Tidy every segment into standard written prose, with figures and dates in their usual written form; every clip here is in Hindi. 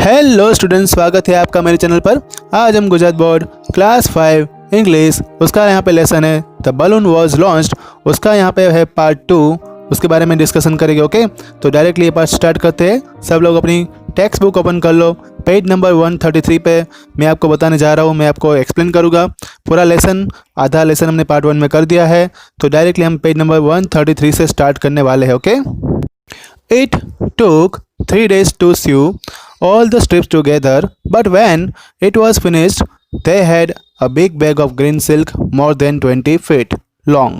हेलो स्टूडेंट्स, स्वागत है आपका मेरे चैनल पर। आज हम गुजरात बोर्ड क्लास 5 इंग्लिश उसका यहाँ पे लेसन है द बलून वॉज लॉन्च्ड, उसका यहाँ पे है पार्ट 2, उसके बारे में डिस्कशन करेंगे। ओके, तो डायरेक्टली ये पार्ट स्टार्ट करते हैं। सब लोग अपनी टेक्स्ट बुक ओपन कर लो। पेज नंबर 133 पे मैं आपको बताने जा रहा हूँ, मैं आपको एक्सप्लेन करूँगा पूरा लेसन। आधा लेसन हमने पार्ट 1 में कर दिया है, तो डायरेक्टली हम पेज नंबर 133 से स्टार्ट करने वाले हैं। Okay, It took 3 days to sew all the strips together, but when it was finished, they had a big bag of green silk more than 20 feet long.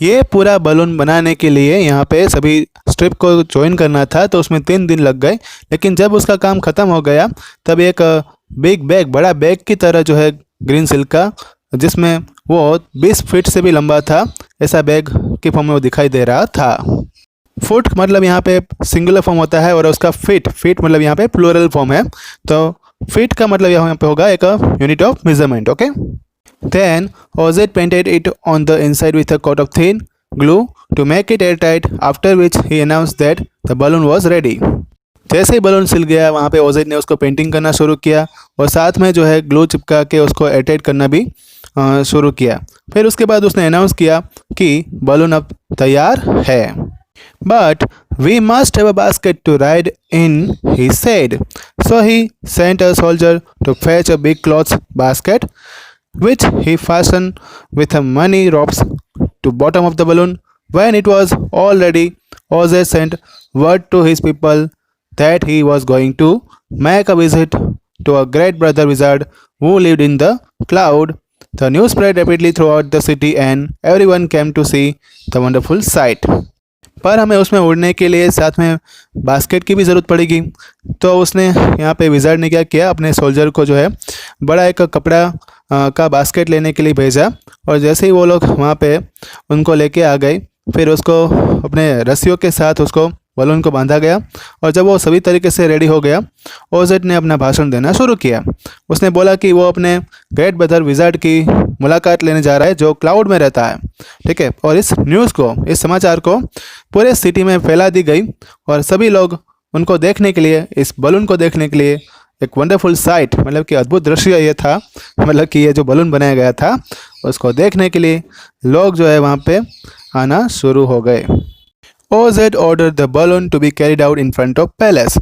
ये पूरा बलून बनाने के लिए यहाँ पे सभी स्ट्रिप को ज्वाइन करना था, तो उसमें 3 दिन लग गए। लेकिन जब उसका काम ख़त्म हो गया तब एक बिग बैग, बड़ा बैग की तरह जो है ग्रीन सिल्क का, जिसमें वो 20 फीट से भी लंबा था, ऐसा बैग के फॉर्म में वो दिखाई दे रहा था। फुट मतलब यहाँ पे सिंगुलर फॉर्म होता है और उसका फीट मतलब यहाँ पे प्लूरल फॉर्म है, तो फीट का मतलब यहाँ पे होगा एक unit of measurement. Okay, then Ozed painted it on the inside with a coat of thin glue to make it airtight, after which he announced that the balloon was ready. जैसे ही बलून सिल गया वहाँ पे ओजेड ने उसको पेंटिंग करना शुरू किया और साथ में जो है ग्लू चिपका के उसको एयरटाइट करना भी शुरू किया। फिर उसके बाद उसने अनाउंस किया कि बलून अब तैयार है। But we must have a basket to ride in, he said. So he sent a soldier to fetch a big cloth basket, which he fastened with a many ropes to bottom of the balloon. When it was all ready, Ozzy sent word to his people that he was going to make a visit to a great brother wizard who lived in the cloud. The news spread rapidly throughout the city and everyone came to see the wonderful sight. पर हमें उसमें उड़ने के लिए साथ में बास्केट की भी ज़रूरत पड़ेगी, तो उसने यहाँ पे विज़ार्ड ने क्या किया, अपने सोल्जर को जो है बड़ा एक कपड़ा का बास्केट लेने के लिए भेजा। और जैसे ही वो लोग वहाँ पे उनको लेके आ गए, फिर उसको अपने रस्सियों के साथ उसको बलून को बांधा गया। और जब वो सभी तरीके से रेडी हो गया, ओजेड ने अपना भाषण देना शुरू किया। उसने बोला कि वो अपने ग्रेट ब्रदर विज़ार्ड की मुलाकात लेने जा रहा है जो क्लाउड में रहता है, ठीक है। और इस न्यूज़ को, इस समाचार को पूरे सिटी में फैला दी गई और सभी लोग उनको देखने के लिए, इस बलून को देखने के लिए, एक वंडरफुल साइट मतलब कि अद्भुत दृश्य ये था, मतलब कि ये जो बलून बनाया गया था उसको देखने के लिए लोग जो है वहाँ पे आना शुरू हो गए। Ozed ordered the balloon to be carried out in front of palace,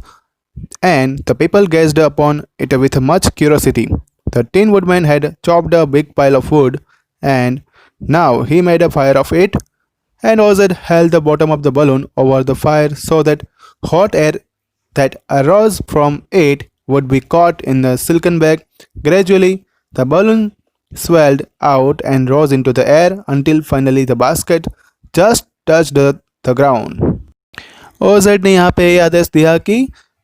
and the people gazed upon it with much curiosity. The Tin Woodman had chopped a big pile of wood, and now he made a fire of it, and Ozed held the bottom of the balloon over the fire so that hot air that arose from it would be caught in the silken bag. Gradually, the balloon swelled out and rose into the air until finally the basket just touched the ground. OZ ने यहाँ पे ये आदेश दिया कि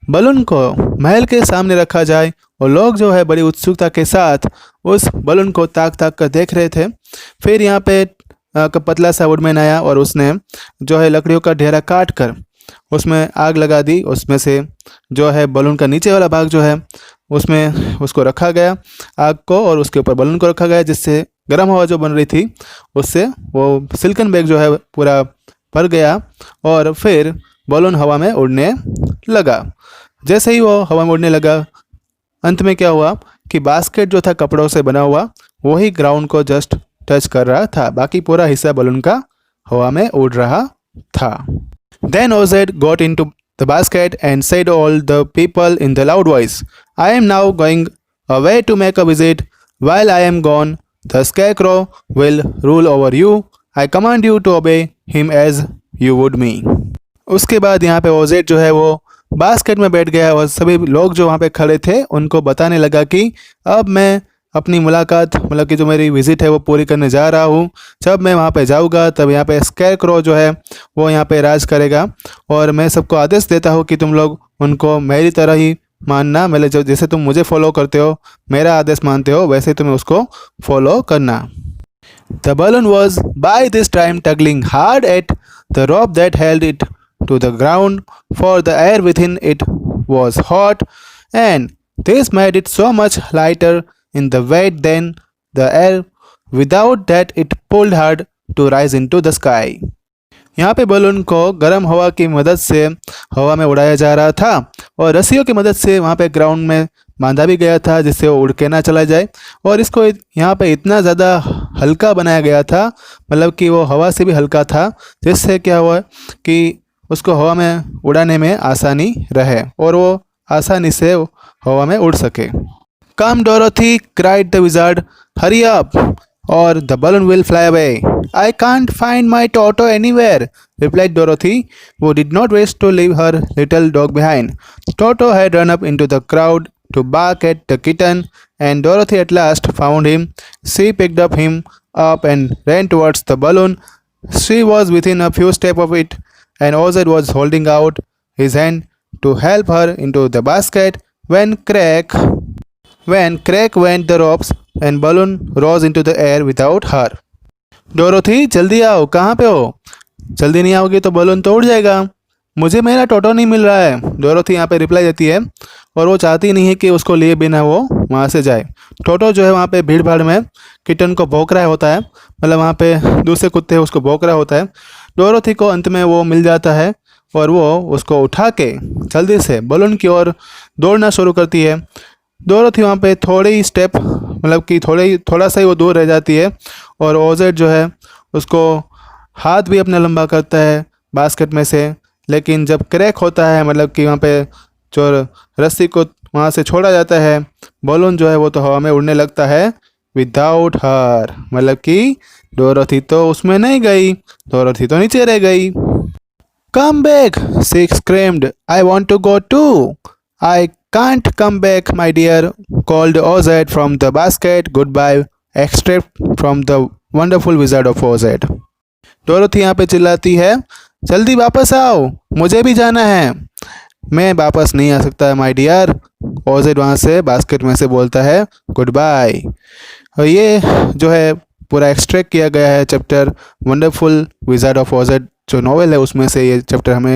बलून को महल के सामने रखा जाए और लोग जो है बड़ी उत्सुकता के साथ उस बलून को ताक ताक कर देख रहे थे। फिर यहाँ पे पतला सा वुडमैन आया और उसने जो है लकड़ियों का ढेरा काट कर उसमें आग लगा दी। उसमें से जो है बलून का नीचे वाला भाग जो है उसमें उसको रखा गया आग को, और उसके ऊपर बलून को रखा गया, जिससे गर्म हवा जो बन रही थी उससे वो सिल्कन बैग जो है पूरा भर गया और फिर बलून हवा में उड़ने लगा। जैसे ही वो हवा में उड़ने लगा, अंत में क्या हुआ कि बास्केट जो था कपड़ों से बना हुआ वही ग्राउंड को जस्ट टच कर रहा था, बाकी पूरा हिस्सा बलून का हवा में उड़ रहा था। Then Ozed got into the basket and said to all the people in the loud voice, I am now going away to make a visit. While I am gone, the scarecrow will rule over you. I command you to obey him as you would me. उसके बाद यहाँ पे ओजेड जो है वो बास्केट में बैठ गया और सभी लोग जो वहाँ पे खड़े थे उनको बताने लगा कि अब मैं अपनी मुलाकात, मतलब कि जो मेरी विज़िट है वो पूरी करने जा रहा हूँ। जब मैं वहाँ पे जाऊँगा तब यहाँ पे स्कैरक्रो जो है वो यहाँ पे राज करेगा, और मैं सबको आदेश देता हूँ कि तुम लोग उनको मेरी तरह ही मानना, मतलब जो जैसे तुम मुझे फॉलो करते हो, मेरा आदेश मानते हो, वैसे तुम्हें उसको फॉलो करना। The balloon was by this time tugging hard at the rope that held it to the ground, for the air within it was hot, and this made it so much lighter in the weight than the air without that it pulled hard to rise into the sky. यहाँ पे बलून को गर्म हवा की मदद से हवा में उड़ाया जा रहा था और रस्सियों की मदद से वहाँ पे ग्राउंड में बांधा भी गया था जिससे वो उड़ के ना चला जाए। और इसको यहाँ पे इतना ज़्यादा हल्का बनाया गया था, मतलब कि वो हवा से भी हल्का था, जिससे क्या हुआ कि उसको हवा में उड़ाने में आसानी रहे और वो आसानी से हवा में उड़ सके। Come Dorothy, cried the wizard. Hurry up, or the balloon will fly away. I can't find my Toto anywhere, replied Dorothy, who did not wish to leave her little dog behind. Toto had run up into the crowd to bark at the kitten, and Dorothy at last found him. She picked him up and ran towards the balloon. She was within a few steps of it, and Ozzy was holding out his hand to help her into the basket when crack went the ropes and balloon rose into the air without her. Dorothy जल्दी आओ, कहाँ पे हो? जल्दी नहीं आओगी तो बलून तो उड़ जाएगा। मुझे मेरा टोटो नहीं मिल रहा है, डोरोथी यहाँ पे रिप्लाई देती है और वो चाहती नहीं है कि उसको लिए बिना वो वहाँ से जाए। टोटो जो है वहाँ पे भीड़ भाड़ में किटन को भौंक रहा होता है, मतलब वहाँ पे दूसरे कुत्ते उसको भौंक रहा होता है। डोरोथी को अंत में वो मिल जाता है और वो उसको उठा के जल्दी से बलून की ओर दौड़ना शुरू करती है। डोरोथी वहाँ पे थोड़े ही स्टेप, मतलब कि थोड़ा सा ही वो दूर रह जाती है और ओजेड जो है उसको हाथ भी अपना लंबा करता है बास्केट में से, लेकिन जब क्रैक होता है, मतलब कि वहाँ पे जो रस्सी को वहाँ से छोड़ा जाता है, बलून जो है वो तो हवा में उड़ने लगता है विदाउट हर, मतलब कि डोरोथी तो उसमें नहीं गई, डोरोथी तो नीचे रह गई। Come back, she screamed. I want to go too. I can't come back, my dear, called Ozzy from the basket. Goodbye, extract from the wonderful Wizard of Oz. Dorothy यहाँ पे चिल्लाती है, जल्दी वापस आओ, मुझे भी जाना है। मैं वापस नहीं आ सकता माय डियर, ओजेड वहाँ से बास्केट में से बोलता है गुड बाय। और ये जो है पूरा एक्सट्रैक्ट किया गया है chapter wonderful wizard of OZ जो नॉवेल है उसमें से ये चैप्टर हमें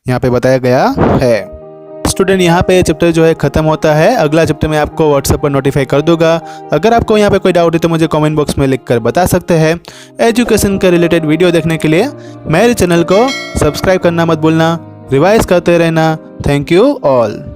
यहाँ पे बताया गया है। स्टूडेंट यहाँ पे चैप्टर जो है ख़त्म होता है। अगला चैप्टर मैं आपको व्हाट्सएप पर नोटिफाई कर दूंगा। अगर आपको यहाँ पे कोई डाउट है तो मुझे कमेंट बॉक्स में लिखकर बता सकते हैं। एजुकेशन के रिलेटेड वीडियो देखने के लिए मेरे चैनल को सब्सक्राइब करना मत भूलना, रिवाइज करते रहना। Thank you all.